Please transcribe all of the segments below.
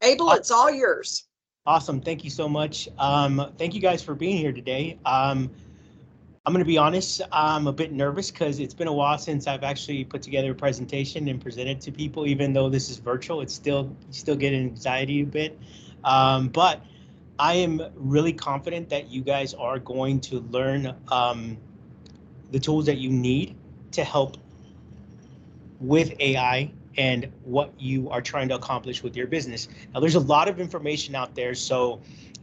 Abel, it's all yours. Awesome. Thank you so much. Thank you guys for being here today. I'm going to be honest, I'm a bit nervous because it's been a while since I've actually put together a presentation and presented to people. Even though this is virtual, it's still getting anxiety a bit. But I am really confident that you guys are going to learn the tools that you need to help with AI and what you are trying to accomplish with your business. Now, there's a lot of information out there, so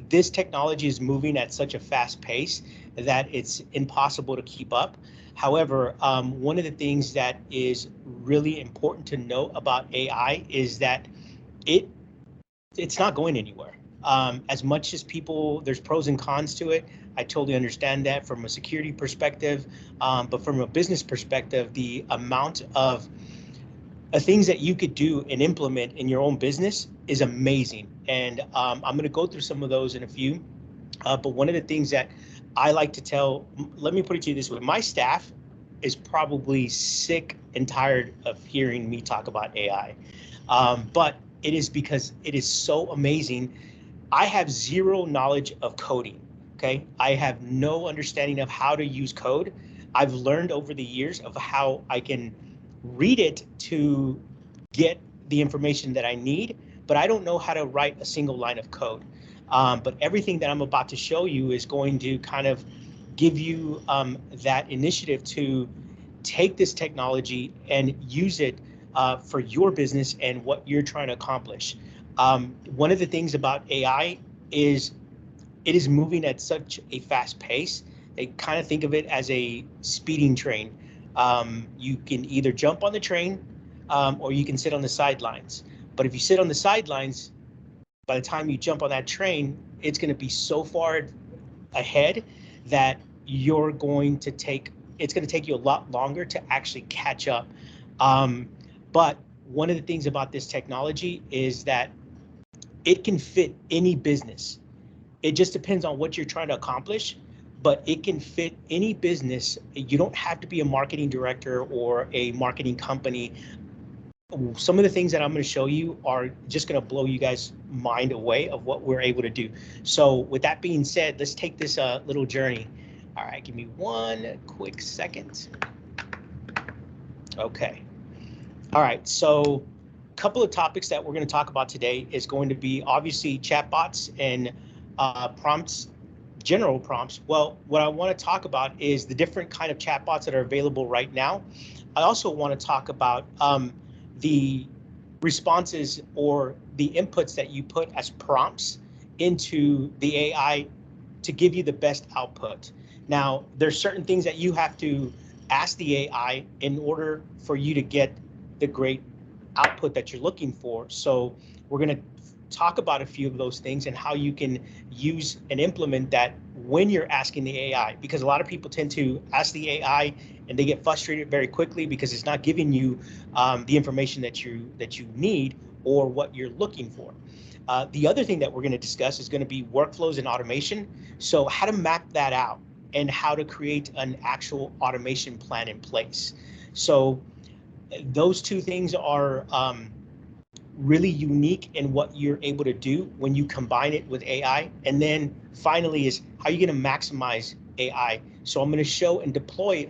this technology is moving at such a fast pace that it's impossible to keep up. However, one of the things that is really important to know about AI is that it's not going anywhere. As much as there's pros and cons to it. I totally understand that from a security perspective, but from a business perspective, the amount of things that you could do and implement in your own business is amazing. And I'm going to go through some of those in a few. But one of the things that I like to let me put it to you this way. My staff is probably sick and tired of hearing me talk about AI. But it is because it is so amazing. I have zero knowledge of coding. Okay. I have no understanding of how to use code. I've learned over the years of how I can read it to get the information that I need, but I don't know how to write a single line of code. But everything that I'm about to show you is going to kind of give you that initiative to take this technology and use it for your business and what you're trying to accomplish. One of the things about AI is it is moving at such a fast pace. They kind of think of it as a speeding train. You can either jump on the train or you can sit on the sidelines. But if you sit on the sidelines, by the time you jump on that train, it's going to be so far ahead that it's going to take you a lot longer to actually catch up. But one of the things about this technology is that it can fit any business. It just depends on what you're trying to accomplish, but it can fit any business. You don't have to be a marketing director or a marketing company. Some of the things that I'm going to show you are just going to blow you guys' mind away of what we're able to do. So with that being said, let's take this little journey. All right, give me one quick second. Okay. All right, so a couple of topics that we're going to talk about today is going to be obviously chatbots and prompts, general prompts. Well, what I want to talk about is the different kind of chatbots that are available right now. I also want to talk about the responses or the inputs that you put as prompts into the AI to give you the best output. Now, there's certain things that you have to ask the AI in order for you to get the great output that you're looking for. So we're going to talk about a few of those things and how you can use and implement that when you're asking the AI, because a lot of people tend to ask the AI and they get frustrated very quickly because it's not giving you the information that you need or what you're looking for. The other thing that we're going to discuss is going to be workflows and automation. So how to map that out and how to create an actual automation plan in place. So those two things are really unique in what you're able to do when you combine it with AI. And then finally is how you're going to maximize AI. So I'm going to show and deploy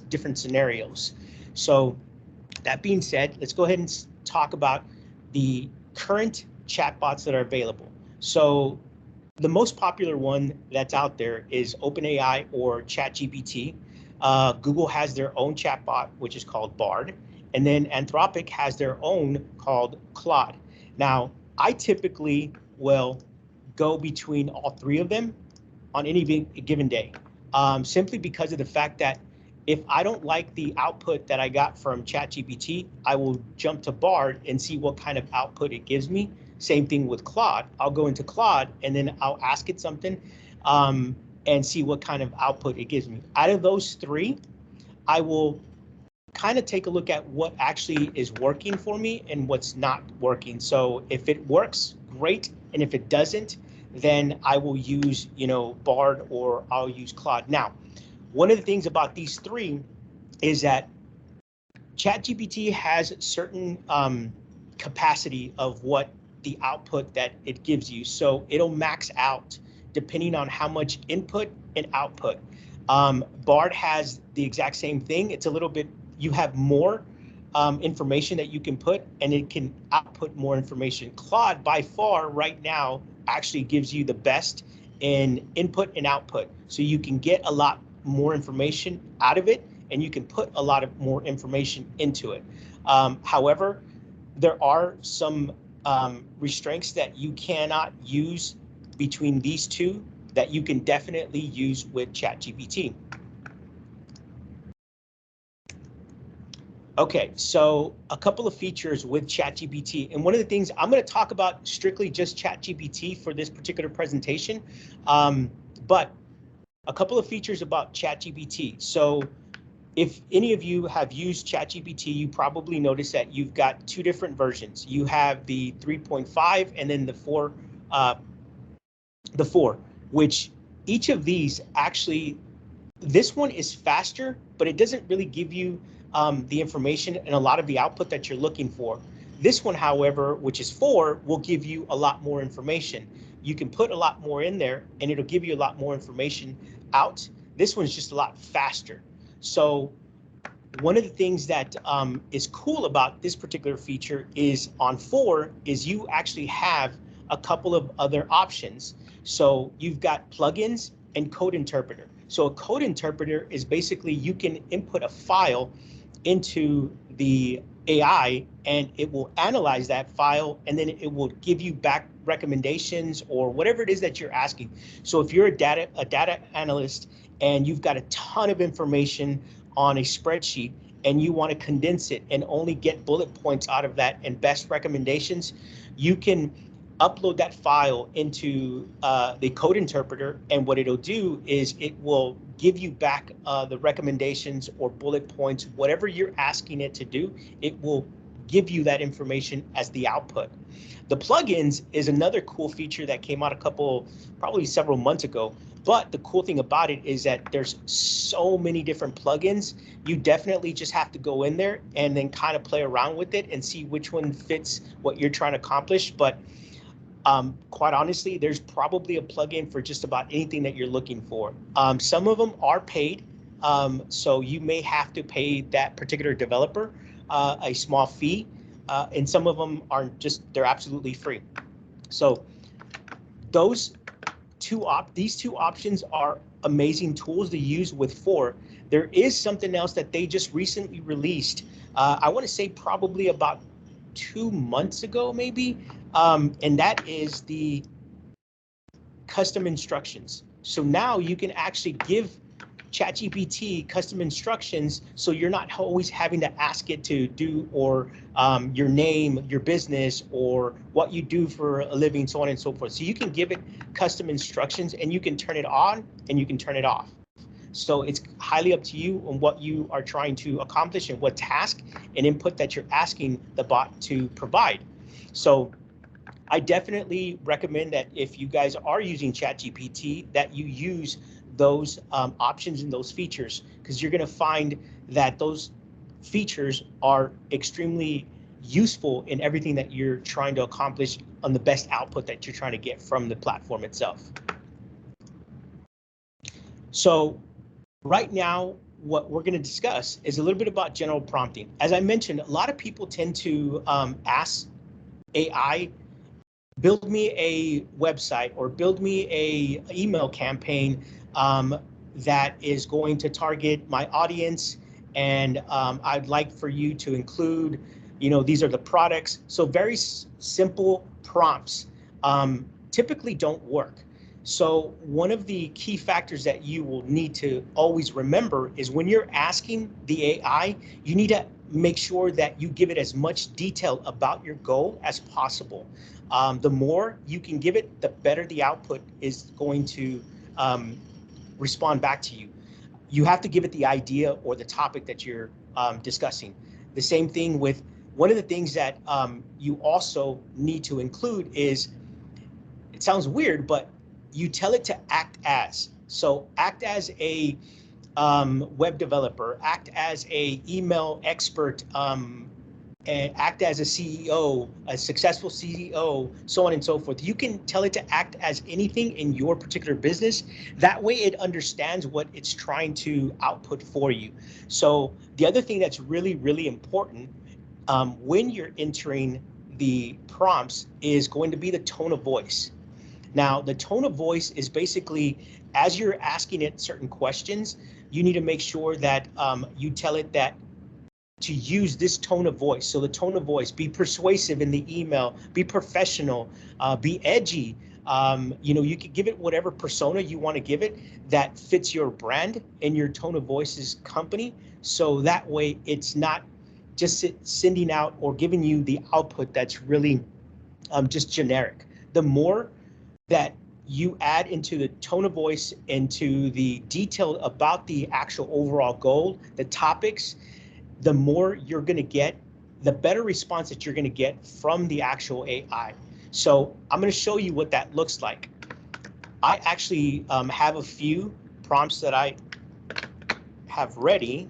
different scenarios. So that being said, let's go ahead and talk about the current chatbots that are available. So the most popular one that's out there is OpenAI or ChatGPT. Google has their own chatbot, which is called Bard. And then Anthropic has their own called Claude. Now, I typically will go between all three of them on any given day, simply because of the fact that if I don't like the output that I got from ChatGPT, I will jump to Bard and see what kind of output it gives me. Same thing with Claude. I'll go into Claude and then I'll ask it something and see what kind of output it gives me. Out of those three, I will kind of take a look at what actually is working for me and what's not working. So if it works, great. And if it doesn't, then I will use, Bard or I'll use Claude. Now, one of the things about these three is that ChatGPT has certain capacity of what the output that it gives you. So it'll max out depending on how much input and output. Bard has the exact same thing. It's a little bit, you have more information that you can put, and it can output more information. Claude, by far, right now, actually gives you the best in input and output. So you can get a lot more information out of it, and you can put a lot of more information into it. However, there are some restraints that you cannot use between these two that you can definitely use with ChatGPT. Okay, so a couple of features with ChatGPT, and one of the things I'm going to talk about strictly just ChatGPT for this particular presentation, but a couple of features about ChatGPT. So if any of you have used ChatGPT, you probably noticed that you've got two different versions. You have the 3.5 and then the 4, which each of these actually, this one is faster, but it doesn't really give you the information and a lot of the output that you're looking for. This one, however, which is 4, will give you a lot more information. You can put a lot more in there and it'll give you a lot more information out. This one's just a lot faster. So one of the things that is cool about this particular feature is on 4 is you actually have a couple of other options. So you've got plugins and code interpreter. So a code interpreter is basically you can input a file into the AI and it will analyze that file and then it will give you back recommendations or whatever it is that you're asking. So if you're a data analyst and you've got a ton of information on a spreadsheet and you want to condense it and only get bullet points out of that and best recommendations, you can upload that file into the code interpreter, and what it'll do is it will give you back the recommendations or bullet points, whatever you're asking it to do, it will give you that information as the output. The plugins is another cool feature that came out probably several months ago. But the cool thing about it is that there's so many different plugins. You definitely just have to go in there and then kind of play around with it and see which one fits what you're trying to accomplish. But quite honestly, there's probably a plugin for just about anything that you're looking for. Some of them are paid, so you may have to pay that particular developer a small fee, and some of them are they're absolutely free. So these two options are amazing tools to use with 4. There is something else that they just recently released. I want to say probably about 2 months ago, maybe, and that is the custom instructions. So now you can actually give ChatGPT custom instructions, so you're not always having to ask it to do or your name, your business, or what you do for a living, so on and so forth. So you can give it custom instructions and you can turn it on and you can turn it off. So it's highly up to you on what you are trying to accomplish and what task and input that you're asking the bot to provide. So I definitely recommend that if you guys are using ChatGPT, that you use those options and those features, because you're going to find that those features are extremely useful in everything that you're trying to accomplish on the best output that you're trying to get from the platform itself. So right now, what we're going to discuss is a little bit about general prompting. As I mentioned, a lot of people tend to ask AI, build me a website or build me a email campaign that is going to target my audience, and I'd like for you to include, these are the products. So very simple prompts typically don't work. So one of the key factors that you will need to always remember is when you're asking the AI, you need to make sure that you give it as much detail about your goal as possible. The more you can give it, the better the output is going to respond back to you. You have to give it the idea or the topic that you're discussing. The same thing with one of the things that you also need to include is, it sounds weird, but you tell it to act as. So act as a web developer, act as a email expert act as a CEO, a successful CEO, so on and so forth. You can tell it to act as anything in your particular business. That way it understands what it's trying to output for you. So the other thing that's really, really important when you're entering the prompts is going to be the tone of voice. Now, the tone of voice is basically, as you're asking it certain questions, you need to make sure that you tell it that to use this tone of voice. So the tone of voice, be persuasive in the email, be professional, be edgy. You know, you could give it whatever persona you want to give it that fits your brand and your tone of voice's company. So that way it's not just sending out or giving you the output that's really just generic. The more that you add into the tone of voice, into the detail about the actual overall goal, the topics, the more you're going to get, the better response that you're going to get from the actual AI. So I'm going to show you what that looks like. I actually have a few prompts that I have ready.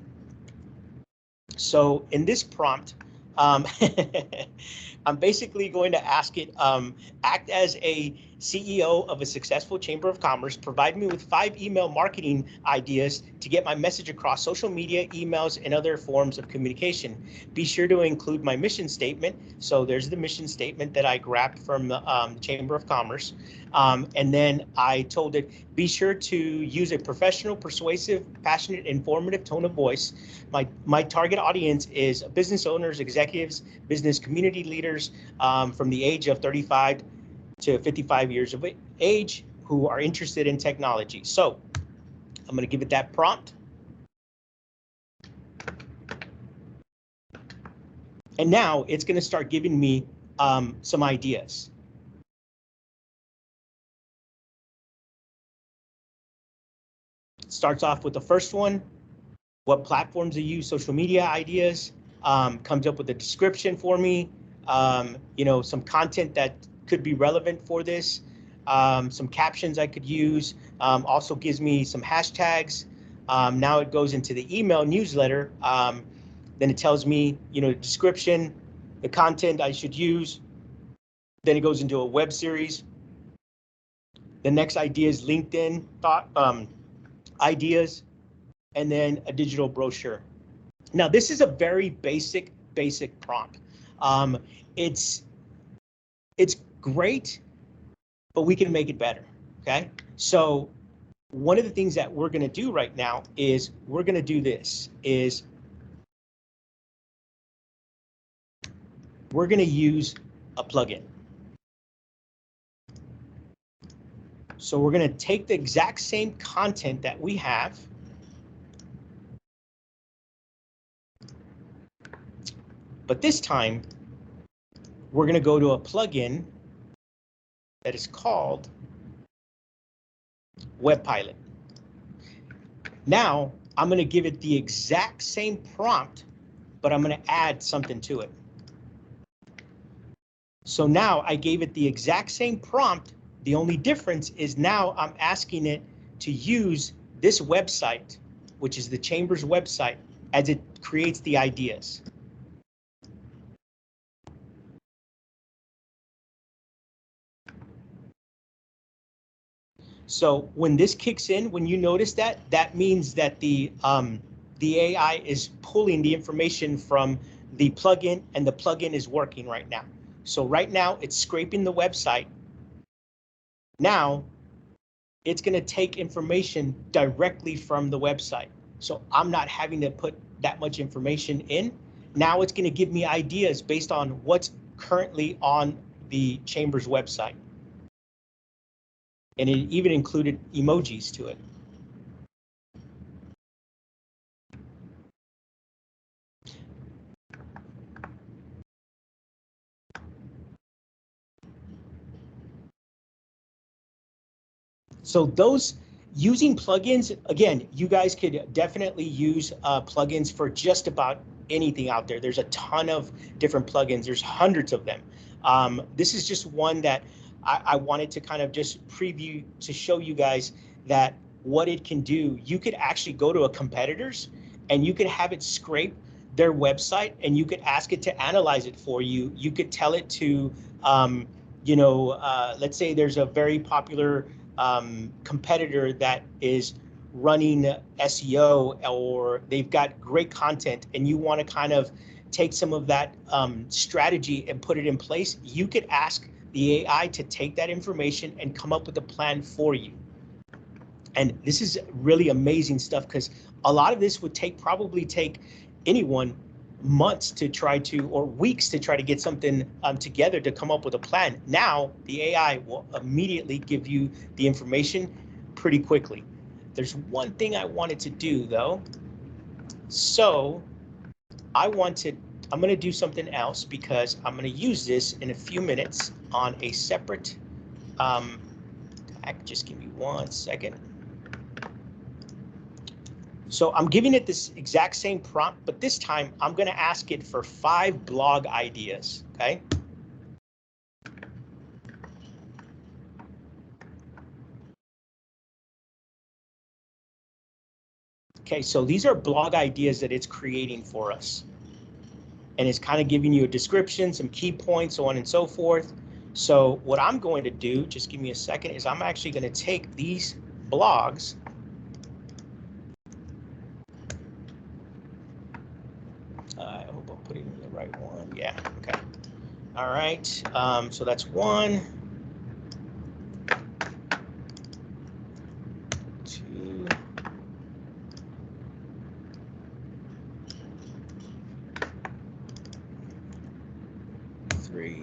So in this prompt, I'm basically going to ask it, act as a CEO of a successful chamber of commerce, provide me with 5 email marketing ideas to get my message across social media, emails, and other forms of communication. Be sure to include my mission statement. So there's the mission statement that I grabbed from the Chamber of Commerce. And then I told it, be sure to use a professional, persuasive, passionate, informative tone of voice. My target audience is business owners, executives, business community leaders from the age of 35 to 55 years of age who are interested in technology. So I'm going to give it that prompt. And now it's going to start giving me some ideas. It starts off with the first one, what platforms they use, social media ideas, comes up with a description for me, you know, some content that could be relevant for this, some captions I could use, also gives me some hashtags. Now it goes into the email newsletter. Then it tells me, you know, description, the content I should use. Then it goes into a web series. The next idea is LinkedIn ideas, and then a digital brochure. Now this is a very basic prompt. It's great, but we can make it better. Okay, so one of the things that we're going to do right now is we're going to do this is we're going to use a plugin. So we're going to take the exact same content that we have, but this time we're going to go to a plugin that is called Web Pilot. Now I'm going to give it the exact same prompt, but I'm going to add something to it. So now I gave it the exact same prompt. The only difference is now I'm asking it to use this website, which is the Chamber's website, as it creates the ideas. So when this kicks in, when you notice that, that means that the AI is pulling the information from the plugin, and the plugin is working right now. So right now it's scraping the website. Now it's going to take information directly from the website. So I'm not having to put that much information in. Now it's going to give me ideas based on what's currently on the Chamber's website. And it even included emojis to it. So those using plugins, again, you guys could definitely use plugins for just about anything out there. There's a ton of different plugins. There's hundreds of them. This is just one that I wanted to kind of just preview to show you guys that what it can do. You could actually go to a competitor's and you could have it scrape their website and you could ask it to analyze it for you. You could tell it to, let's say there's a very popular competitor that is running SEO, or they've got great content and you want to kind of take some of that strategy and put it in place. You could ask the AI to take that information and come up with a plan for you. And this is really amazing stuff, because a lot of this would probably take anyone months to try to, or weeks to try to get something together to come up with a plan. Now the AI will immediately give you the information pretty quickly. There's one thing I wanted to do though. So I'm going to do something else, because I'm going to use this in a few minutes on a separate just give me 1 second. So I'm giving it this exact same prompt, but this time I'm going to ask it for 5 blog ideas, okay? Okay, so these are blog ideas that it's creating for us. And it's kind of giving you a description, some key points, so on and so forth. So what I'm going to do, just give me a second, is I'm actually going to take these blogs . I hope I'm putting in the right one. Yeah, okay. All right, so that's 1, 2, 3.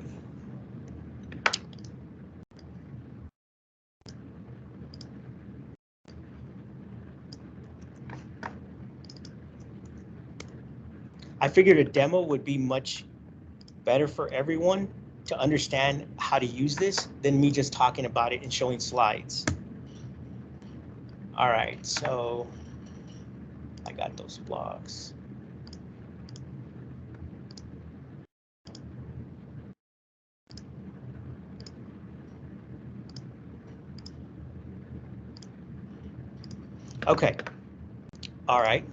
I figured a demo would be much better for everyone to understand how to use this than me just talking about it and showing slides. All right, so I got those blogs. Okay, all right.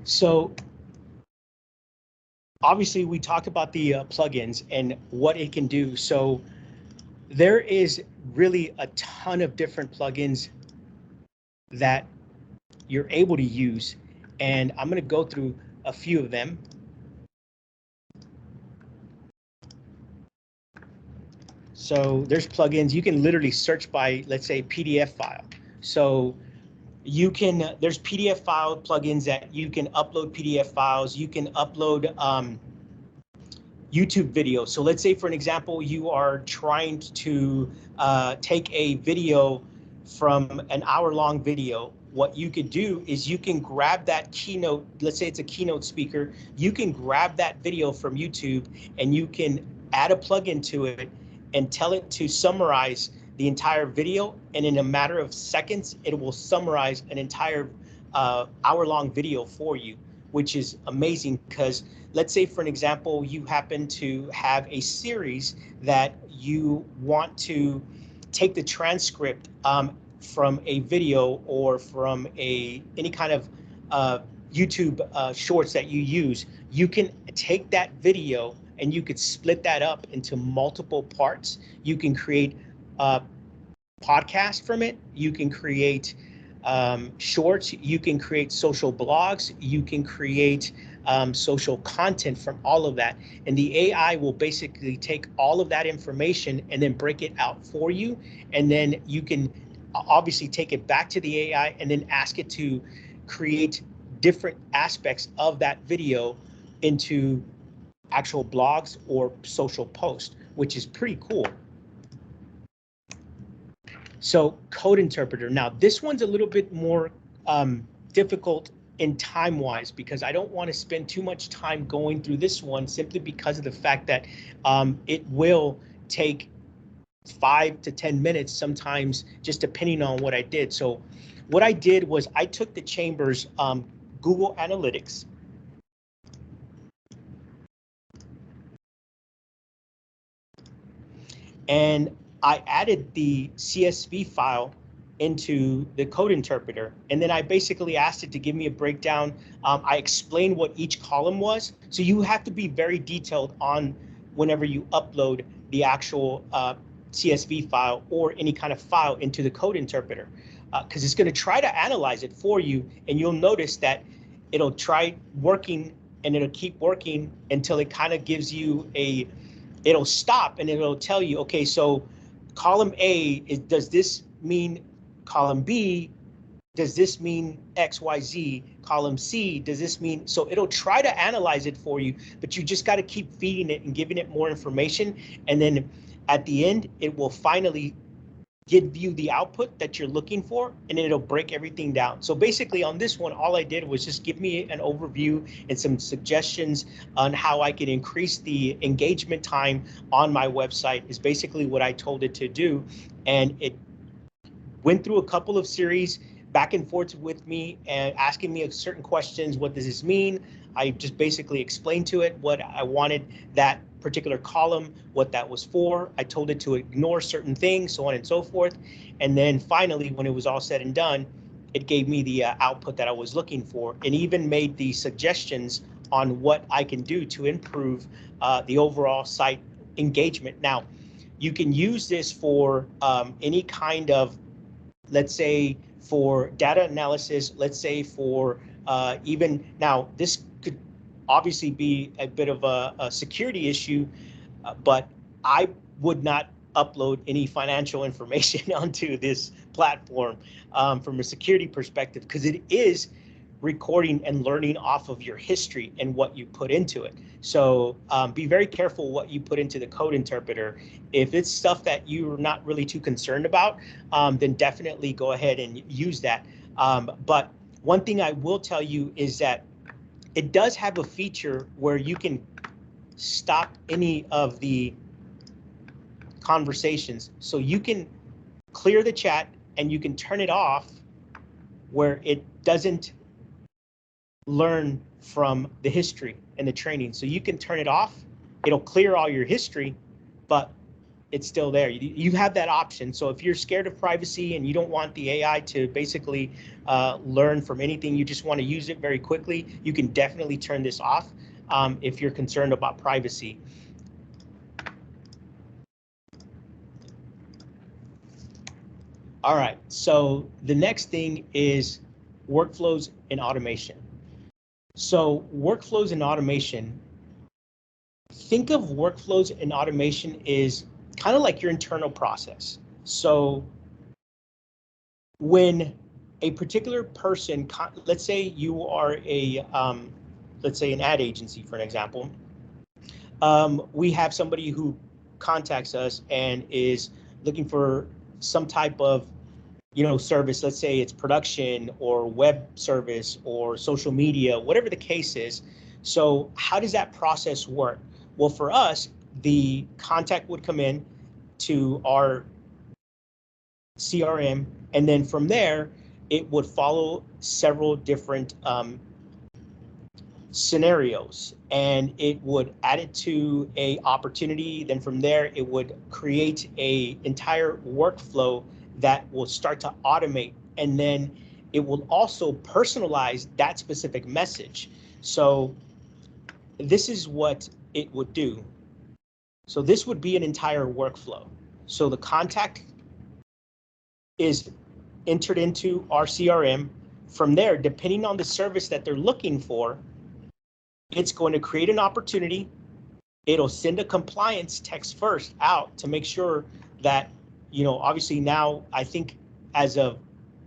So obviously we talked about the plugins and what it can do. So there is really a ton of different plugins that you're able to use, and I'm going to go through a few of them. So there's plugins. You can literally search by, let's say, PDF file. So you can, there's PDF file plugins that you can upload PDF files. You can upload YouTube videos. So let's say, for an example, you are trying to take a video from an hour-long video. What you could do is you can grab that keynote, let's say it's a keynote speaker, you can grab that video from YouTube and you can add a plugin to it and tell it to summarize the entire video, and in a matter of seconds, it will summarize an entire hour-long video for you, which is amazing. Because let's say, for an example, you happen to have a series that you want to take the transcript from a video or from any kind of YouTube shorts that you use. You can take that video and you could split that up into multiple parts. You can create podcast from it. You can create shorts. You can create social blogs. You can create social content from all of that. And the AI will basically take all of that information and then break it out for you. And then you can obviously take it back to the AI and then ask it to create different aspects of that video into actual blogs or social posts, which is pretty cool. So code interpreter. Now this one's a little bit more difficult in time-wise, because I don't want to spend too much time going through this one, simply because of the fact that it will take 5 to 10 minutes sometimes, just depending on what I did. So what I did was I took the Chambers Google Analytics, and I added the CSV file into the code interpreter. And then I basically asked it to give me a breakdown. I explained what each column was. So you have to be very detailed on whenever you upload the actual CSV file or any kind of file into the code interpreter, because it's going to try to analyze it for you. And you'll notice that it'll try working and it'll keep working until it kind of gives you it'll stop and it'll tell you, okay, so column A, does this mean column B? Does this mean XYZ? Column C, does this mean? So it'll try to analyze it for you, but you just got to keep feeding it and giving it more information. And then at the end, it will finally give you the output that you're looking for, and then it'll break everything down. So basically on this one, all I did was just give me an overview and some suggestions on how I can increase the engagement time on my website is basically what I told it to do. And it went through a couple of series back and forth with me and asking me certain questions. What does this mean? I just basically explained to it what I wanted that particular column, what that was for. I told it to ignore certain things, so on and so forth. And then finally, when it was all said and done, it gave me the output that I was looking for, and even made the suggestions on what I can do to improve the overall site engagement. Now, you can use this for any kind of, let's say, for data analysis, let's say for even now, this could obviously be a bit of a security issue, but I would not upload any financial information onto this platform from a security perspective, because it is recording and learning off of your history and what you put into it. So be very careful what you put into the code interpreter. If it's stuff that you're not really too concerned about, then definitely go ahead and use that. But one thing I will tell you is that it does have a feature where you can stop any of the conversations. So you can clear the chat and you can turn it off where it doesn't learn from the history and the training. So you can turn it off. It'll clear all your history, but it's still there. You have that option. So if you're scared of privacy and you don't want the AI to basically learn from anything, you just want to use it very quickly, you can definitely turn this off if you're concerned about privacy. All right, so the next thing is workflows and automation. So workflows and automation, think of workflows and automation is kind of like your internal process. So when a particular person, let's say you are a, let's say an ad agency, for an example, we have somebody who contacts us and is looking for some type of, service. Let's say it's production or web service or social media, whatever the case is. So how does that process work? Well, for us, the contact would come in to our CRM, and then from there, it would follow several different scenarios, and it would add it to a opportunity. Then from there, it would create a entire workflow that will start to automate, and then it will also personalize that specific message. So this is what it would do. So this would be an entire workflow. So the contact is entered into our CRM. From there, depending on the service that they're looking for, it's going to create an opportunity. It'll send a compliance text first out to make sure that, obviously now, I think as of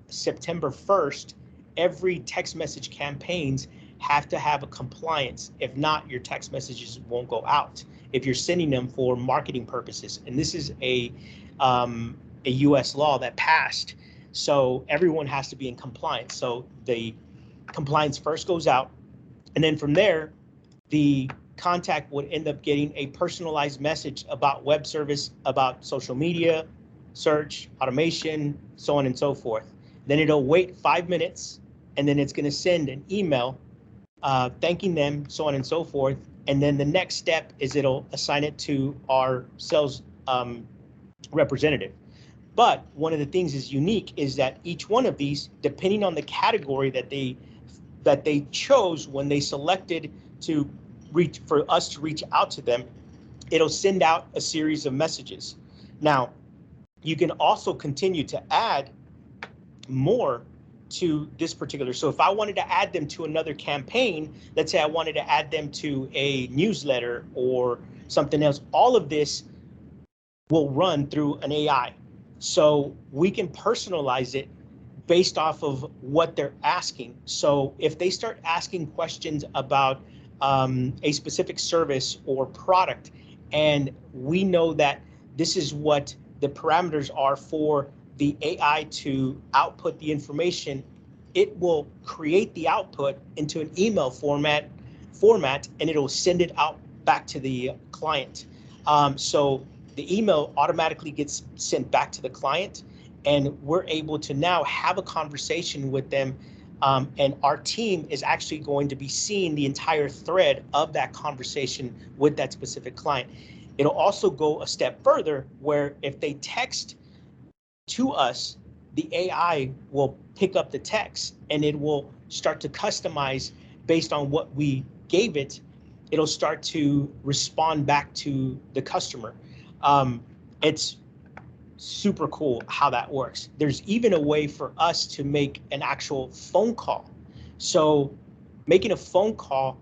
September 1st, every text message campaigns have to have a compliance. If not, your text messages won't go out if you're sending them for marketing purposes. And this is a US law that passed. So everyone has to be in compliance. So the compliance first goes out, and then from there, the contact would end up getting a personalized message about web service, about social media, search, automation, so on and so forth. Then it'll wait 5 minutes, and then it's going to send an email thanking them, so on and so forth. And then the next step is it'll assign it to our sales representative. But one of the things is unique is that each one of these, depending on the category that they chose when they selected to reach for us to reach out to them, it'll send out a series of messages. Now, you can also continue to add more to this particular. So if I wanted to add them to another campaign, let's say I wanted to add them to a newsletter or something else, all of this will run through an AI. So we can personalize it based off of what they're asking. So if they start asking questions about a specific service or product, and we know that this is what the parameters are for the AI to output the information, it will create the output into an email format, and it'll send it out back to the client. So the email automatically gets sent back to the client, and we're able to now have a conversation with them. And our team is actually going to be seeing the entire thread of that conversation with that specific client. It'll also go a step further where if they text to us, the AI will pick up the text and it will start to customize based on what we gave it. It'll start to respond back to the customer. It's super cool how that works. There's even a way for us to make an actual phone call. So making a phone call,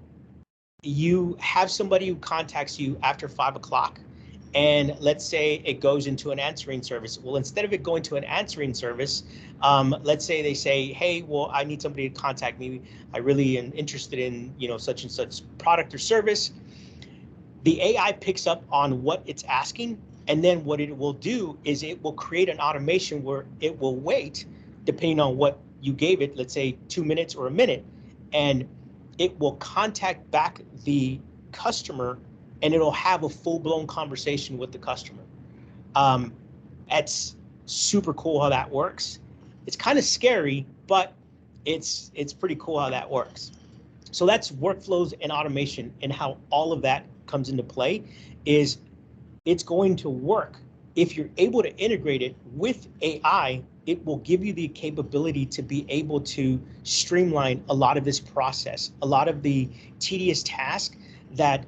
you have somebody who contacts you after 5 o'clock, and let's say it goes into an answering service. Well, instead of it going to an answering service, let's say they say, hey, well, I need somebody to contact me. I really am interested in, such and such product or service. The AI picks up on what it's asking, and then what it will do is it will create an automation where it will wait, depending on what you gave it, let's say 2 minutes or a minute, and it will contact back the customer, and it'll have a full-blown conversation with the customer. It's super cool how that works. It's kind of scary, but it's pretty cool how that works. So that's workflows and automation, and how all of that comes into play is it's going to work. If you're able to integrate it with AI, it will give you the capability to be able to streamline a lot of this process, a lot of the tedious tasks that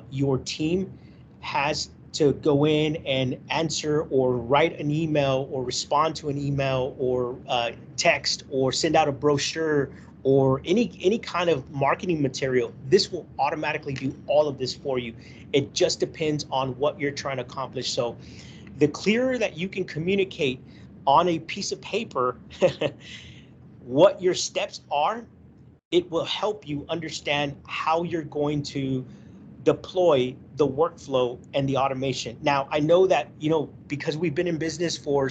your team has to go in and answer or write an email or respond to an email or text or send out a brochure or any kind of marketing material. This will automatically do all of this for you. It just depends on what you're trying to accomplish. So the clearer that you can communicate on a piece of paper what your steps are, it will help you understand how you're going to deploy the workflow and the automation. Now, I know that, because we've been in business for,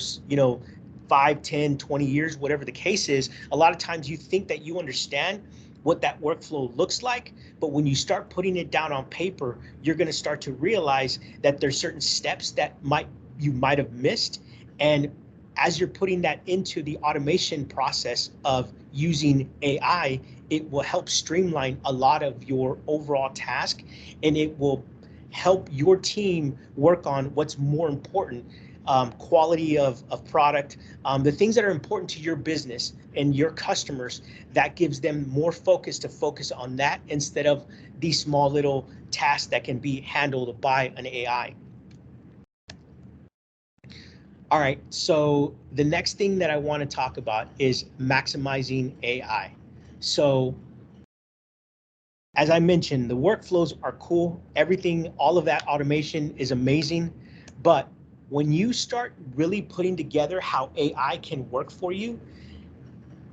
5, 10, 20 years, whatever the case is, a lot of times you think that you understand what that workflow looks like, but when you start putting it down on paper, you're going to start to realize that there's certain steps that you might have missed. And as you're putting that into the automation process of using AI, it will help streamline a lot of your overall task, and it will help your team work on what's more important. Quality of product, the things that are important to your business and your customers, that gives them more focus to focus on that instead of these small little tasks that can be handled by an AI. All right, so the next thing that I want to talk about is maximizing AI. So as I mentioned, the workflows are cool. Everything, all of that automation is amazing, but when you start really putting together how AI can work for you,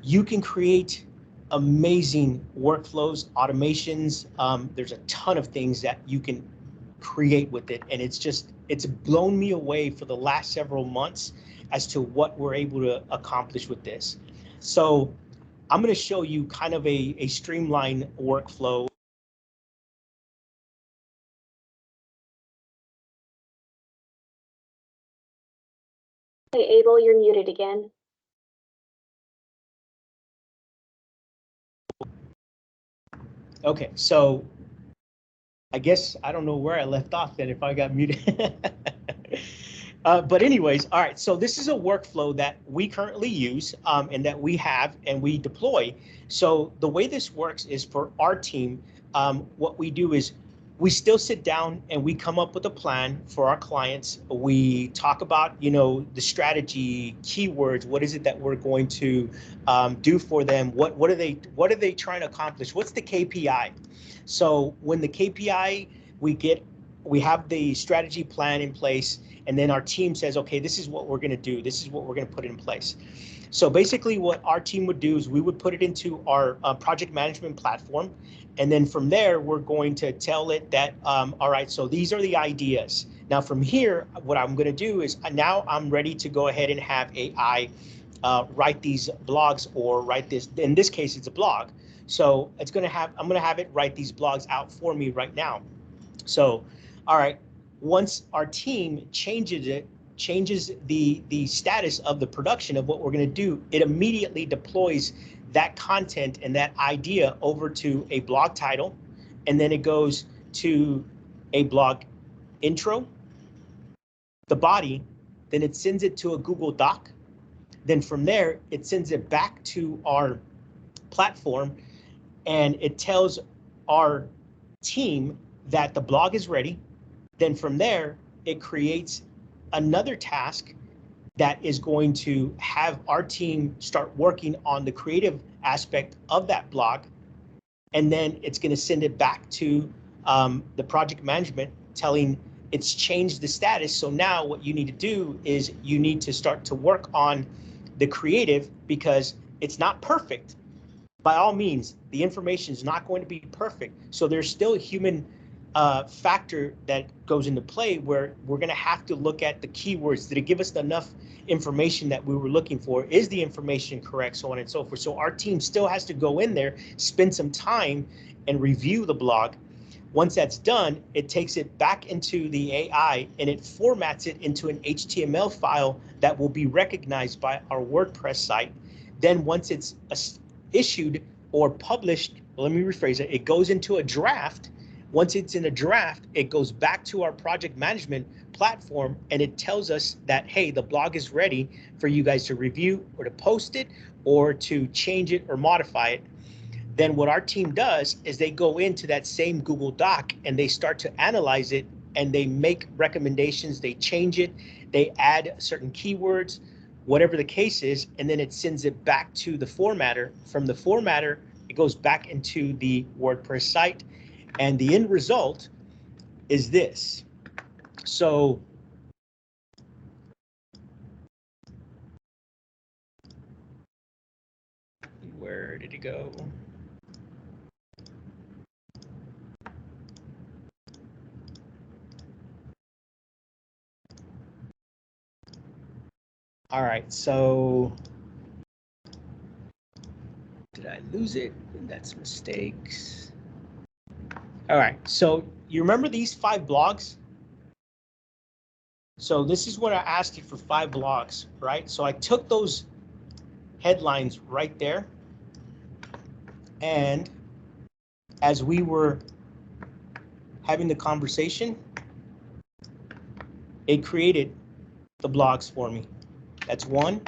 you can create amazing workflows, automations. There's a ton of things that you can create with it, and it's blown me away for the last several months as to what we're able to accomplish with this. So I'm going to show you kind of a streamlined workflow. Hey, Abel, you're muted again. Okay, so I guess I don't know where I left off then if I got muted. But anyways, all right, so this is a workflow that we currently use and that we have and we deploy. So the way this works is for our team, what we do is we still sit down and we come up with a plan for our clients. We talk about, the strategy, keywords, what is it that we're going to do for them? What are they trying to accomplish? What's the KPI? So when the KPI we have the strategy plan in place, and then our team says, okay, this is what we're going to do. This is what we're going to put in place. So basically what our team would do is we would put it into our project management platform. And then from there, we're going to tell it that, all right, so these are the ideas. Now from here, what I'm going to do is now I'm ready to go ahead and have AI write these blogs or write this. In this case, it's a blog. So I'm going to have it write these blogs out for me right now. So, all right, once our team changes the status of the production of what we're going to do, it immediately deploys that content and that idea over to a blog title, and then it goes to a blog intro, the body, then it sends it to a Google Doc. Then from there, it sends it back to our platform, and it tells our team that the blog is ready. Then from there, it creates another task that is going to have our team start working on the creative aspect of that blog. And then it's going to send it back to the project management telling it's changed the status. So now what you need to do is you need to start to work on the creative because it's not perfect. By all means, the information is not going to be perfect. So there's still a human factor that goes into play where we're going to have to look at the keywords. Did it give us enough information that we were looking for? Is the information correct? So on and so forth. So our team still has to go in there, spend some time and review the blog. Once that's done, it takes it back into the AI and it formats it into an HTML file that will be recognized by our WordPress site. Then once it's issued or published, well, let me rephrase it, it goes into a draft. Once it's in a draft, it goes back to our project management platform and it tells us that, hey, the blog is ready for you guys to review or to post it or to change it or modify it. Then what our team does is they go into that same Google Doc and they start to analyze it and they make recommendations, they change it, they add certain keywords, whatever the case is, and then it sends it back to the formatter. From the formatter, it goes back into the WordPress site, and the end result is this. So where did it go? All right, so did I lose it? That's mistakes. All right, so you remember these 5 blogs? So this is what I asked you for 5 blogs, right? So I took those headlines right there, and as we were having the conversation, it created the blogs for me. That's 1.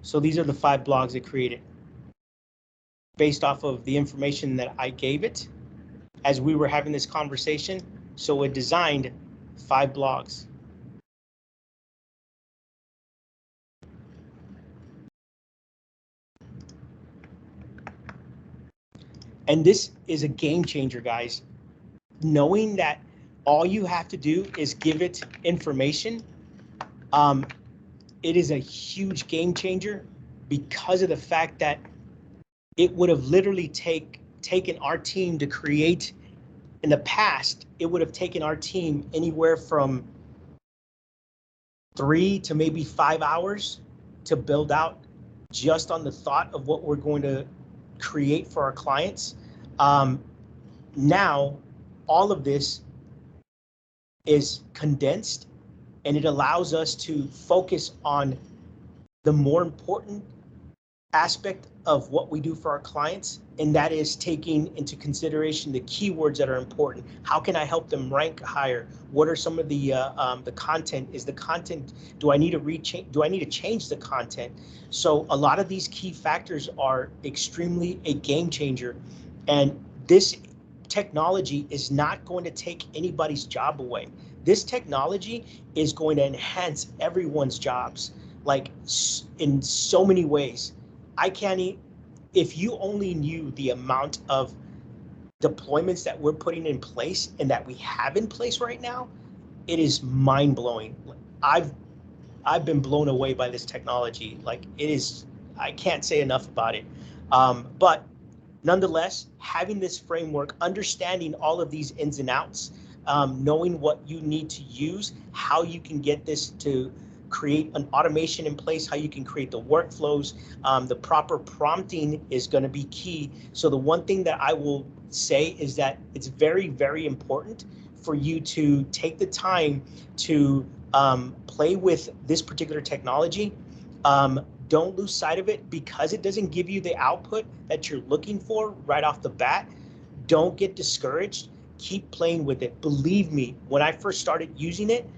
So these are the 5 blogs it created based off of the information that I gave it as we were having this conversation. So it designed 5 blogs. And this is a game changer, guys. Knowing that all you have to do is give it information, it is a huge game changer because of the fact that it would have literally taken our team to create. In the past, it would have taken our team anywhere from 3 to maybe 5 hours to build out just on the thought of what we're going to create for our clients. Now, all of this is condensed and it allows us to focus on the more important aspect of what we do for our clients, and that is taking into consideration the keywords that are important. How can I help them rank higher? What are some of the content? Is the content, do I need to change the content? So a lot of these key factors are extremely a game changer, and this technology is not going to take anybody's job away. This technology is going to enhance everyone's jobs, like in so many ways. I can't, if you only knew the amount of deployments that we're putting in place and that we have in place right now, it is mind blowing. I've been blown away by this technology. Like, it is, I can't say enough about it. But nonetheless, having this framework, understanding all of these ins and outs, knowing what you need to use, how you can get this to create an automation in place, how you can create the workflows, the proper prompting is going to be key. So the one thing that I will say is that it's very, very important for you to take the time to play with this particular technology. Don't lose sight of it because it doesn't give you the output that you're looking for right off the bat. Don't get discouraged. Keep playing with it. Believe me, when I first started using it,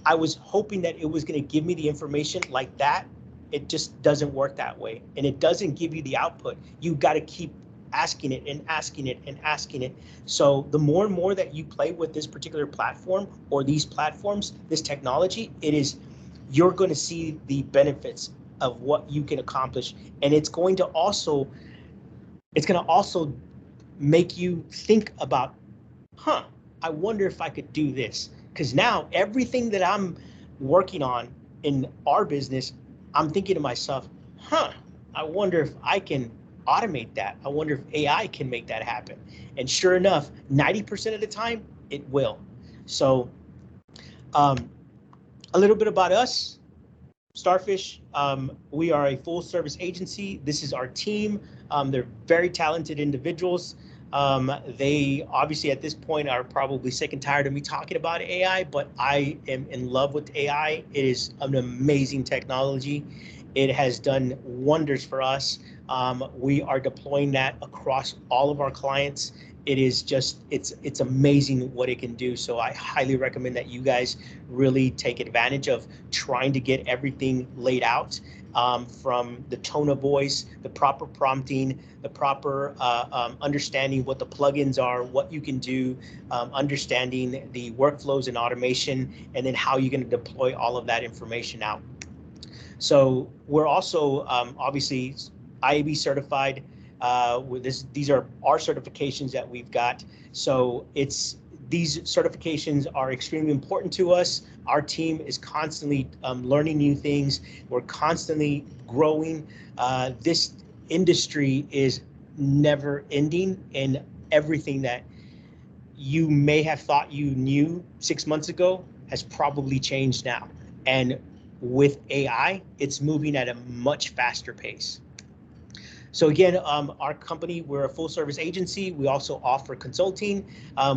I was hoping that it was going to give me the information like that. It just doesn't work that way. And it doesn't give you the output. You got to keep asking it and asking it and asking it. So the more and more that you play with this particular platform or these platforms, this technology, you're going to see the benefits of what you can accomplish. And it's going to also make you think about, I wonder if I could do this. Because now everything that I'm working on in our business, I'm thinking to myself, I wonder if I can automate that. I wonder if AI can make that happen. And sure enough, 90% of the time, it will. So a little bit about us. Starfish, we are a full service agency. This is our team. They're very talented individuals. They obviously at this point are probably sick and tired of me talking about AI, but I am in love with AI. It is an amazing technology. It has done wonders for us. We are deploying that across all of our clients. It is just, it's amazing what it can do. So I highly recommend that you guys really take advantage of trying to get everything laid out, from the tone of voice, the proper prompting, the proper understanding what the plugins are, what you can do, understanding the workflows and automation, and then how you're going to deploy all of that information out. So we're also obviously IAB certified. These are our certifications that we've got. So these certifications are extremely important to us. Our team is constantly learning new things. We're constantly growing. This industry is never ending, and everything that you may have thought you knew 6 months ago has probably changed now. And with AI, it's moving at a much faster pace. So again, our company, we're a full service agency. We also offer consulting.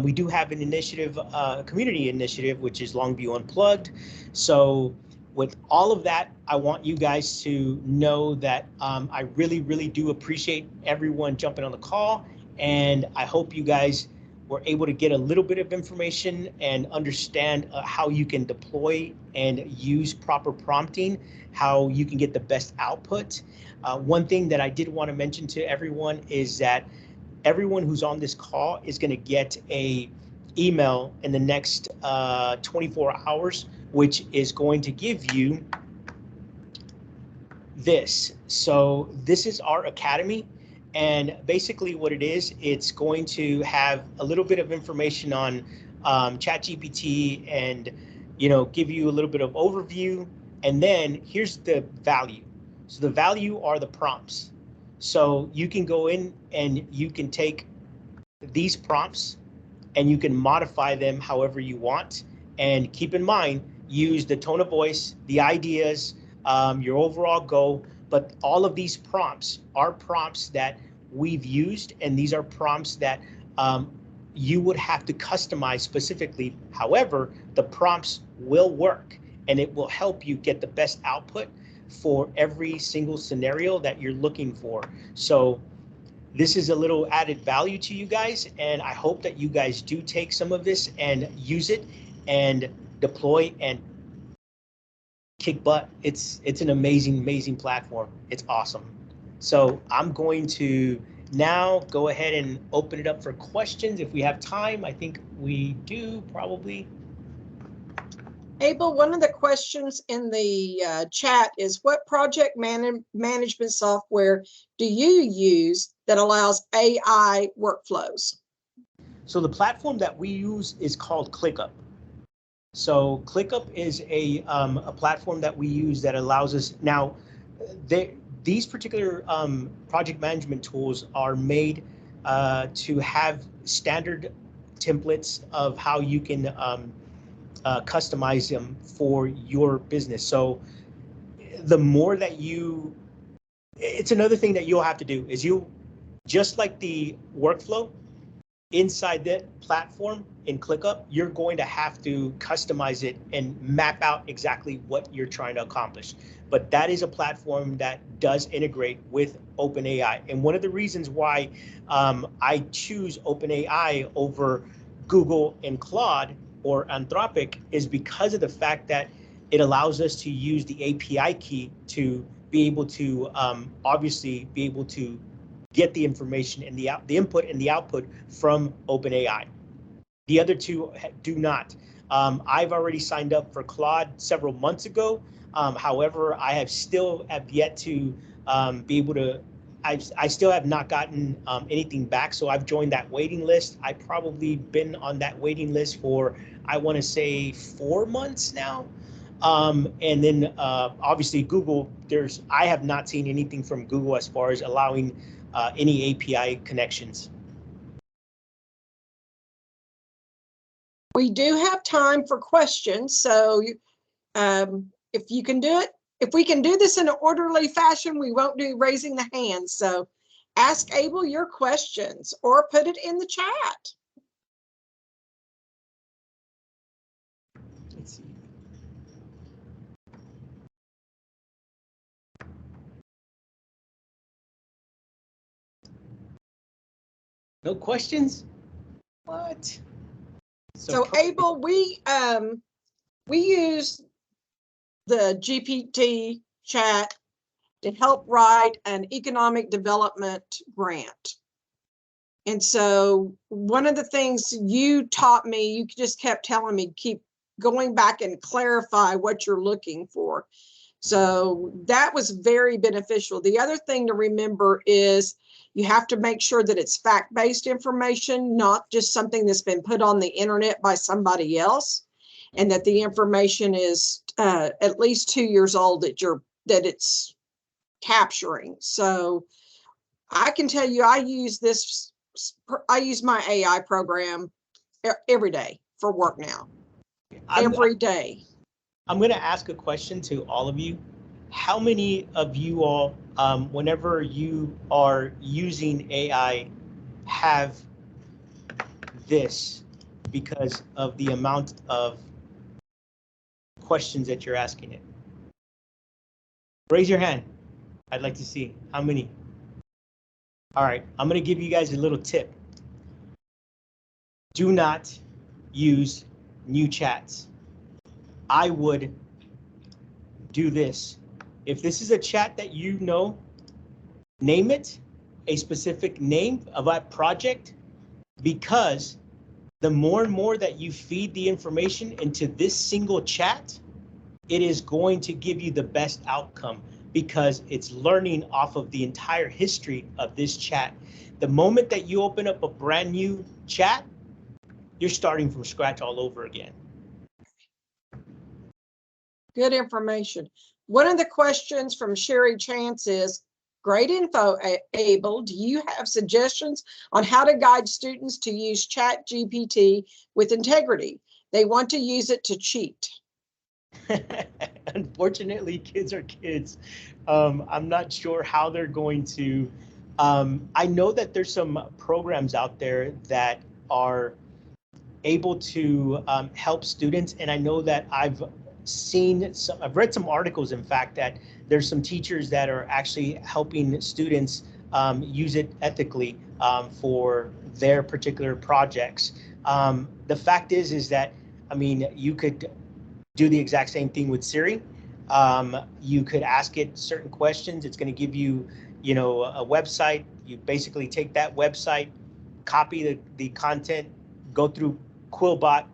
We do have an initiative, a community initiative, which is Longview Unplugged. So with all of that, I want you guys to know that I really, really do appreciate everyone jumping on the call. And I hope you guys were able to get a little bit of information and understand how you can deploy and use proper prompting, how you can get the best output. One thing that I did want to mention to everyone is that everyone who's on this call is going to get a email in the next 24 hours, which is going to give you this. So this is our academy. And basically what it is, it's going to have a little bit of information on ChatGPT and, give you a little bit of overview. And then here's the value. So the value are the prompts. So you can go in and you can take these prompts and you can modify them however you want. And keep in mind, use the tone of voice, the ideas, your overall goal. But all of these prompts are prompts that we've used, and these are prompts that you would have to customize specifically. However, the prompts will work, and it will help you get the best output for every single scenario that you're looking for. So this is a little added value to you guys, and I hope that you guys do take some of this and use it and deploy and kick butt. It's an amazing platform. It's awesome. So I'm going to now go ahead and open it up for questions if we have time. I think we do probably. Abel, one of the questions in the chat is, what project management software do you use that allows AI workflows? So the platform that we use is called ClickUp. So ClickUp is a platform that we use that allows us now. These particular project management tools are made to have standard templates of how you can customize them for your business. So the more that you, it's another thing that you'll have to do is you, just like the workflow inside that platform in ClickUp, you're going to have to customize it and map out exactly what you're trying to accomplish. But that is a platform that does integrate with OpenAI. And one of the reasons why I choose OpenAI over Google and Claude or Anthropic is because of the fact that it allows us to use the API key to be able to obviously be able to get the information and the input and the output from OpenAI. The other two do not. I've already signed up for Claude several months ago. However, I have yet to be able to. I still have not gotten anything back, so I've joined that waiting list. I've probably been on that waiting list for, I want to say, 4 months now. And then obviously Google, I have not seen anything from Google as far as allowing any API connections. We do have time for questions, so if you can do it, if we can do this in an orderly fashion, we won't do raising the hand. So ask Abel your questions or put it in the chat. Let's see. No questions? What? So Abel, we use the GPT chat to help write an economic development grant. And so one of the things you taught me, you just kept telling me, keep going back and clarify what you're looking for. So that was very beneficial. The other thing to remember is you have to make sure that it's fact-based information, not just something that's been put on the internet by somebody else, and that the information is at least 2 years old that it's capturing. So I can tell you, I use my AI program every day for work now. Every day. I'm going to ask a question to all of you. How many of you all, whenever you are using AI, have this because of the amount of questions that you're asking it? Raise your hand. I'd like to see how many. All right, I'm going to give you guys a little tip. Do not use new chats. I would do this. If this is a chat that you know, name it a specific name of that project, because the more and more that you feed the information into this single chat, it is going to give you the best outcome because it's learning off of the entire history of this chat. The moment that you open up a brand new chat, you're starting from scratch all over again. Good information. One of the questions from Sherry Chance is, great info, Abel. Do you have suggestions on how to guide students to use ChatGPT with integrity? They want to use it to cheat. Unfortunately, kids are kids. I'm not sure how they're going to. I know that there's some programs out there that are able to help students, and I know that I've I've read some articles, in fact, that there's some teachers that are actually helping students use it ethically for their particular projects. The fact is that, I mean, you could do the exact same thing with Siri. You could ask it certain questions. It's going to give you, you know, a website. You basically take that website, copy the content, go through Quillbot,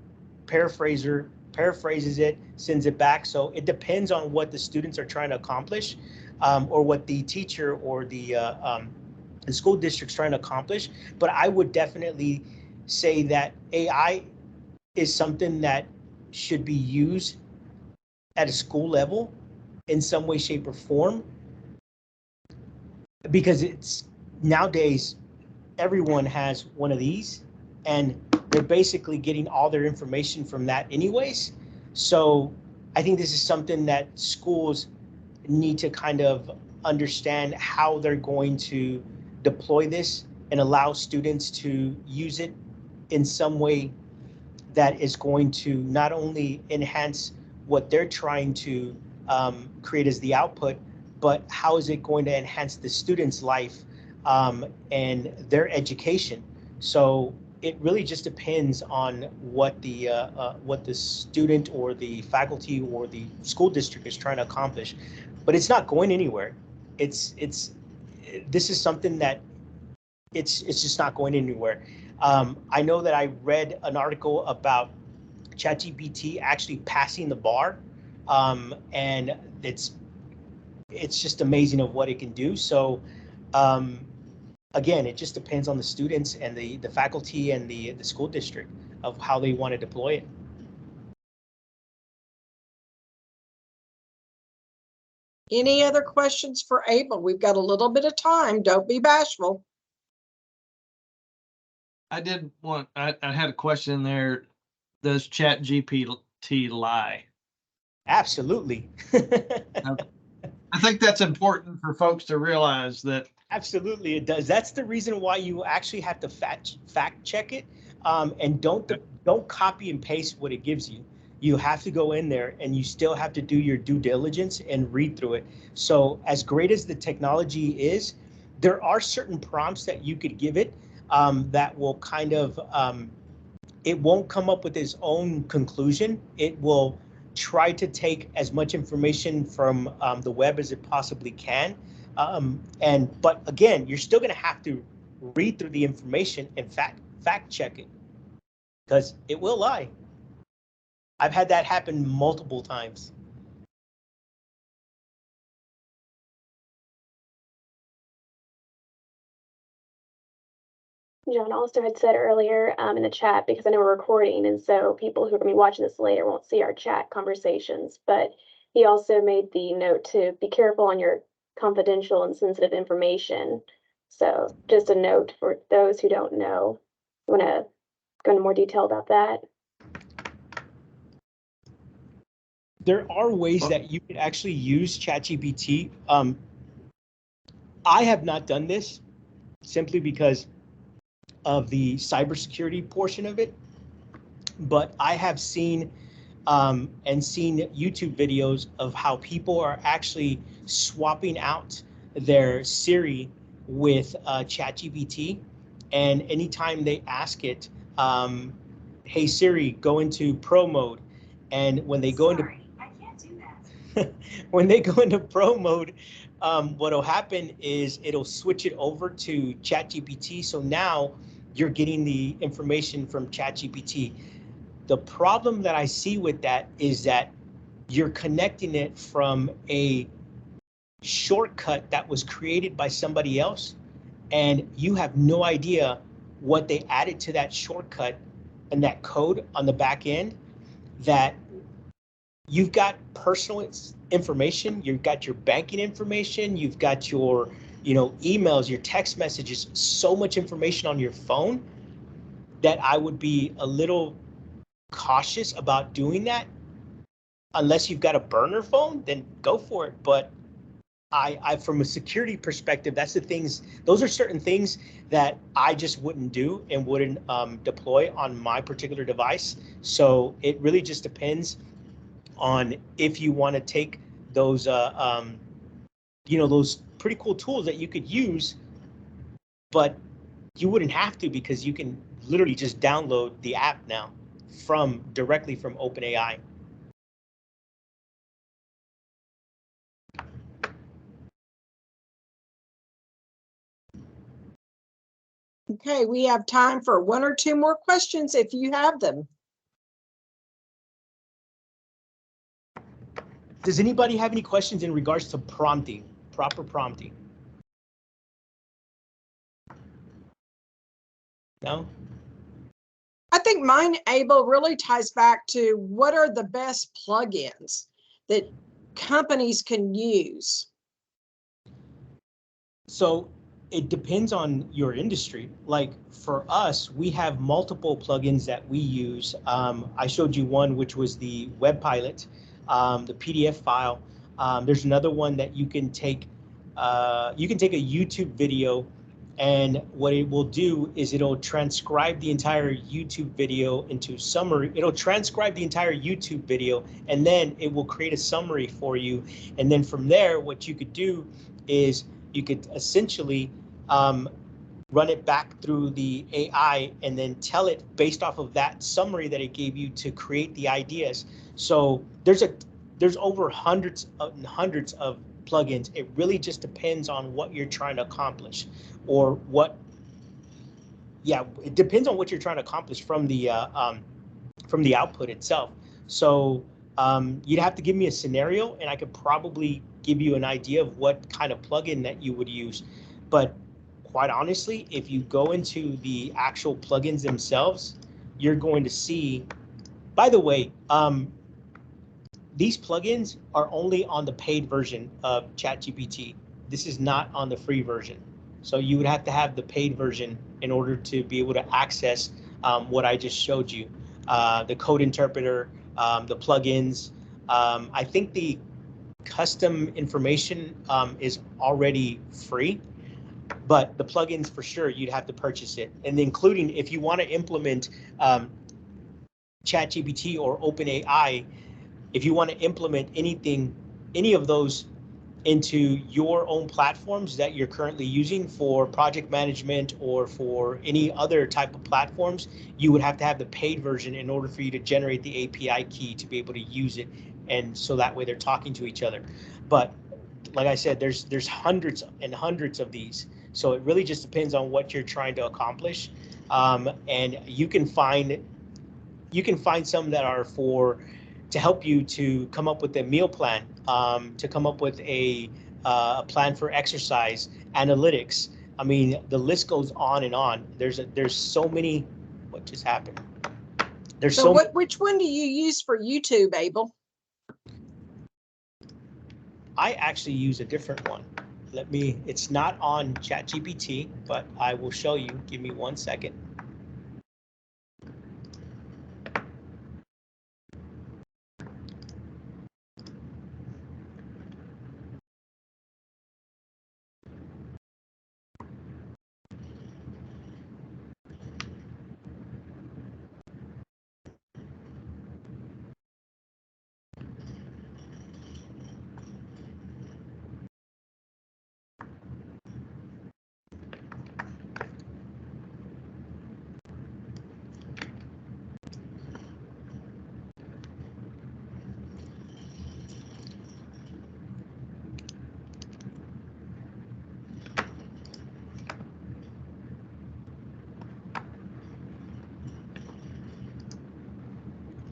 paraphrases it, sends it back. So it depends on what the students are trying to accomplish, or what the teacher or the school district's trying to accomplish. But I would definitely say that AI is something that should be used at a school level in some way, shape, or form, because it's nowadays everyone has one of these and they're basically getting all their information from that anyways. So I think this is something that schools need to kind of understand how they're going to deploy this and allow students to use it in some way that is going to not only enhance what they're trying to create as the output, but how is it going to enhance the student's life and their education. So it really just depends on what the student or the faculty or the school district is trying to accomplish. But it's not going anywhere. This is something that it's just not going anywhere. I know that I read an article about ChatGPT actually passing the bar, and it's just amazing of what it can do. So again, it just depends on the students and the faculty and the school district of how they want to deploy it. Any other questions for Abel? We've got a little bit of time. Don't be bashful. I had a question there. Does ChatGPT lie? Absolutely. I think that's important for folks to realize that. Absolutely, it does. That's the reason why you actually have to fact check it, and don't copy and paste what it gives you. You have to go in there and you still have to do your due diligence and read through it. So as great as the technology is, there are certain prompts that you could give it that will kind of, it won't come up with its own conclusion. It will try to take as much information from the web as it possibly can. But again, you're still going to have to read through the information and fact check it, because it will lie. I've had that happen multiple times. John also had said earlier in the chat, because I know we're recording, and so people who are going to be watching this later won't see our chat conversations, but he also made the note to be careful on your confidential and sensitive information. So just a note for those who don't know. You want to go into more detail about that? There are ways that you could actually use ChatGPT. I have not done this simply because of the cybersecurity portion of it, but I have seen seen YouTube videos of how people are actually swapping out their Siri with ChatGPT, and anytime they ask it, "Hey Siri, go into Pro mode," and when they go into when they go into Pro mode, what'll happen is it'll switch it over to ChatGPT. So now you're getting the information from ChatGPT. The problem that I see with that is that you're connecting it from a shortcut that was created by somebody else, and you have no idea what they added to that shortcut and that code on the back end. That you've got personal information, you've got your banking information, you've got your, emails, your text messages, so much information on your phone that I would be a little cautious about doing that. Unless you've got a burner phone, then go for it. But I from a security perspective, those are certain things that I just wouldn't do and wouldn't deploy on my particular device. So it really just depends on if you want to take those, those pretty cool tools that you could use, but you wouldn't have to because you can literally just download the app now directly from OpenAI. Okay, we have time for one or two more questions if you have them. Does anybody have any questions in regards to prompting, proper prompting? No? I think mine, Abel, really ties back to what are the best plugins that companies can use? So it depends on your industry. Like for us, we have multiple plugins that we use. I showed you one, which was the Web Pilot, the PDF file. There's another one that you can take a YouTube video, and what it will do is it'll transcribe the entire YouTube video into summary. It'll transcribe the entire YouTube video, and then it will create a summary for you. And then from there, what you could do is you could essentially run it back through the AI and then tell it based off of that summary that it gave you to create the ideas. So there's over hundreds of plugins. It really just depends on what you're trying to accomplish, or it depends on what you're trying to accomplish from the output itself. So you'd have to give me a scenario and I could probably give you an idea of what kind of plugin that you would use. But quite honestly, if you go into the actual plugins themselves, you're going to see, by the way, these plugins are only on the paid version of ChatGPT. This is not on the free version. So you would have to have the paid version in order to be able to access what I just showed you. The code interpreter, the plugins. I think the custom information is already free, but the plugins for sure you'd have to purchase it. And including if you want to implement ChatGPT or OpenAI, if you want to implement any of those into your own platforms that you're currently using for project management or for any other type of platforms, you would have to have the paid version in order for you to generate the API key to be able to use it. And so that way they're talking to each other. But like I said, there's hundreds and hundreds of these. So it really just depends on what you're trying to accomplish. And you can find some that are to help you to come up with a meal plan, to come up with a plan for exercise, analytics. I mean, the list goes on and on. There's so many. What just happened? Which one do you use for YouTube, Abel? I actually use a different one. It's not on ChatGPT, but I will show you. Give me 1 second.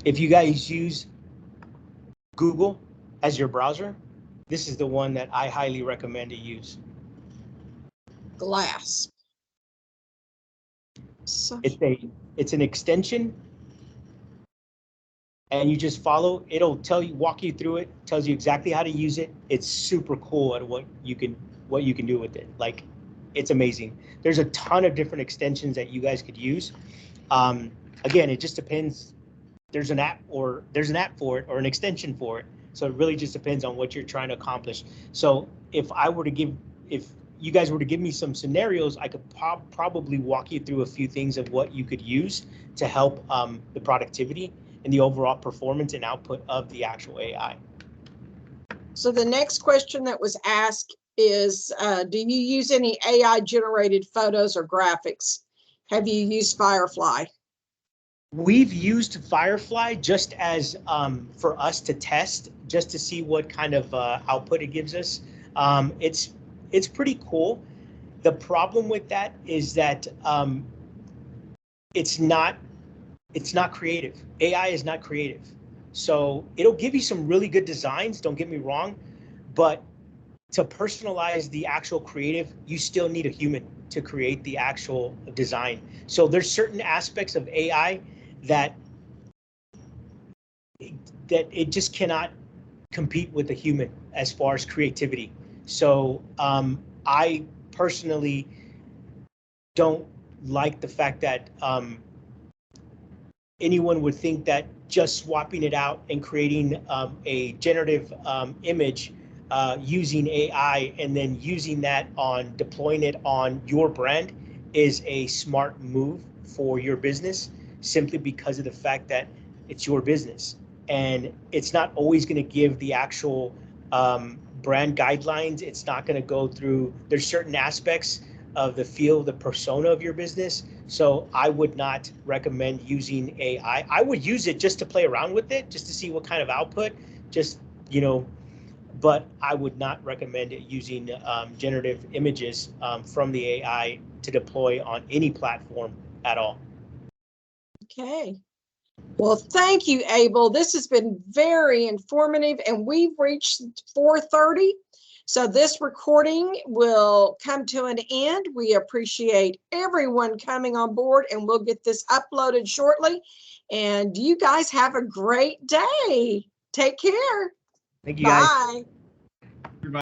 If you guys use Google as your browser, this is the one that I highly recommend to use. Glass. So It's an extension, and you just follow. It'll walk you through it, tells you exactly how to use it. It's super cool at what you can do with it. Like, it's amazing. There's a ton of different extensions that you guys could use. Again, it just depends. There's an app for it or an extension for it. So it really just depends on what you're trying to accomplish. So if you guys were to give me some scenarios, I could probably walk you through a few things of what you could use to help the productivity. in the overall performance and output of the actual AI. So the next question that was asked is, do you use any AI generated photos or graphics? Have you used Firefly? We've used Firefly just as for us to test, just to see what kind of output it gives us. It's pretty cool. The problem with that is that it's not creative. AI is not creative. So it'll give you some really good designs, don't get me wrong, but to personalize the actual creative, you still need a human to create the actual design. So there's certain aspects of AI that it just cannot compete with a human as far as creativity. So I personally don't like the fact that anyone would think that just swapping it out and creating a generative image using AI and then using that on deploying it on your brand is a smart move for your business, simply because of the fact that it's your business and it's not always going to give the actual brand guidelines. It's not going to go through, there's certain aspects of the feel, the persona of your business. So I would not recommend using AI. I would use it just to play around with it, just to see what kind of output, just, you know, but I would not recommend it using generative images from the AI to deploy on any platform at all. Okay. Well, thank you, Abel. This has been very informative, and we've reached 4:30. So this recording will come to an end. We appreciate everyone coming on board, and we'll get this uploaded shortly. And you guys have a great day. Take care. Thank you, guys. Bye.